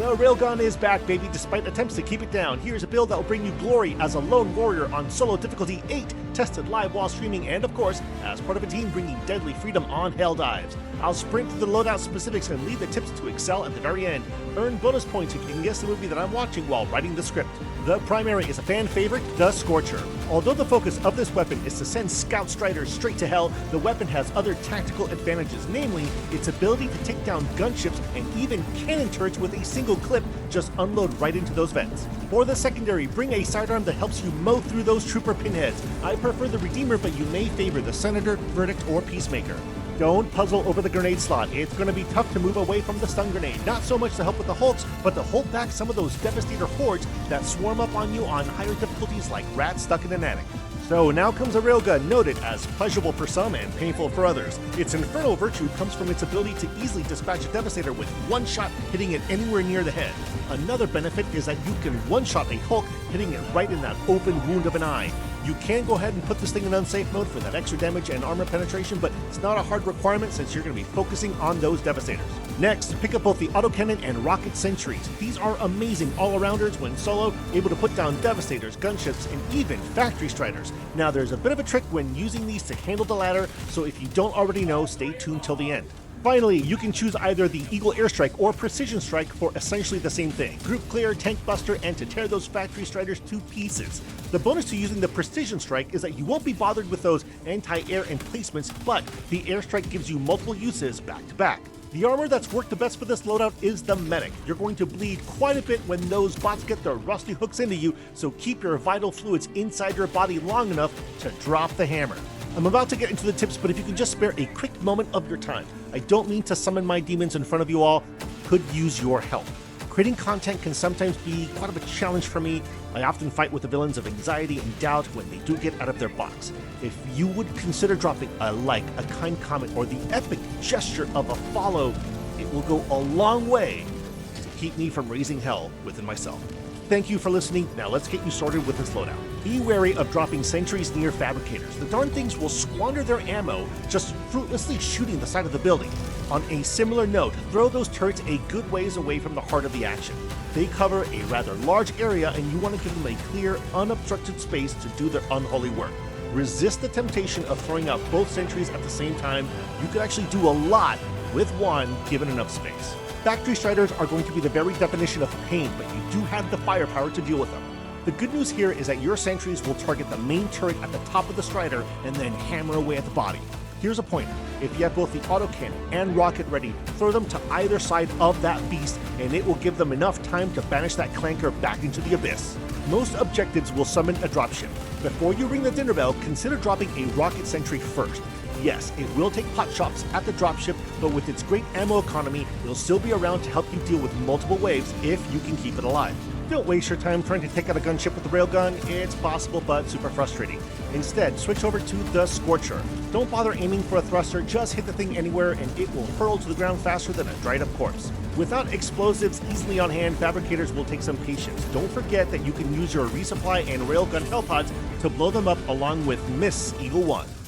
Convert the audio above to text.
The railgun is back, baby, despite attempts to keep it down. Here's a build that will bring you glory as a lone warrior on solo difficulty 8, tested live while streaming, and of course, as part of a team bringing deadly freedom on Helldivers. I'll sprint through the loadout specifics and leave the tips to excel at the very end. Earn bonus points if you can guess the movie that I'm watching while writing the script. The primary is a fan favorite, the Scorcher. Although the focus of this weapon is to send Scout Striders straight to hell, the weapon has other tactical advantages, namely its ability to take down gunships and even cannon turrets with a single clip. Just unload right into those vents. For the secondary, bring a sidearm that helps you mow through those trooper pinheads. I prefer the Redeemer, but you may favor the Senator, Verdict, or Peacemaker. Don't puzzle over the grenade slot. It's going to be tough to move away from the stun grenade. Not so much to help with the hulks, but to hold back some of those devastator hordes that swarm up on you on higher difficulties like rats stuck in an attic. So now comes a railgun, noted as pleasurable for some and painful for others. Its infernal virtue comes from its ability to easily dispatch a devastator with one shot hitting it anywhere near the head. Another benefit is that you can one-shot a Hulk, hitting it right in that open wound of an eye. You can go ahead and put this thing in unsafe mode for that extra damage and armor penetration, but it's not a hard requirement since you're going to be focusing on those devastators. Next, pick up both the autocannon and rocket sentries. These are amazing all-arounders when solo, able to put down devastators, gunships, and even factory striders. Now there's a bit of a trick when using these to handle the ladder, so if you don't already know, stay tuned till the end. Finally, you can choose either the Eagle Airstrike or Precision Strike for essentially the same thing. Group clear, tank buster, and to tear those factory striders to pieces. The bonus to using the Precision Strike is that you won't be bothered with those anti-air emplacements, but the Airstrike gives you multiple uses back to back. The armor that's worked the best for this loadout is the Medic. You're going to bleed quite a bit when those bots get their rusty hooks into you, so keep your vital fluids inside your body long enough to drop the hammer. I'm about to get into the tips, but if you can just spare a quick moment of your time. I don't mean to summon my demons in front of you all, could use your help. Creating content can sometimes be quite of a challenge for me. I often fight with the villains of anxiety and doubt when they do get out of their box. If you would consider dropping a like, a kind comment, or the epic gesture of a follow, it will go a long way to keep me from raising hell within myself. Thank you for listening. Now let's get you started with this loadout. Be wary of dropping sentries near fabricators. The darn things will squander their ammo just fruitlessly shooting the side of the building. On a similar note, throw those turrets a good ways away from the heart of the action. They cover a rather large area and you want to give them a clear, unobstructed space to do their unholy work. Resist the temptation of throwing out both sentries at the same time. You could actually do a lot with one given enough space. Factory striders are going to be the very definition of pain, but you do have the firepower to deal with them. The good news here is that your sentries will target the main turret at the top of the strider and then hammer away at the body. Here's a pointer. If you have both the autocannon and rocket ready, throw them to either side of that beast and it will give them enough time to banish that clanker back into the abyss. Most objectives will summon a dropship. Before you ring the dinner bell, consider dropping a rocket sentry first. Yes, it will take pot shots at the dropship, but with its great ammo economy, it'll still be around to help you deal with multiple waves if you can keep it alive. Don't waste your time trying to take out a gunship with the railgun. It's possible, but super frustrating. Instead, switch over to the Scorcher. Don't bother aiming for a thruster, just hit the thing anywhere and it will hurl to the ground faster than a dried up corpse. Without explosives easily on hand, fabricators will take some patience. Don't forget that you can use your resupply and railgun hell pods to blow them up along with Miss Eagle 1.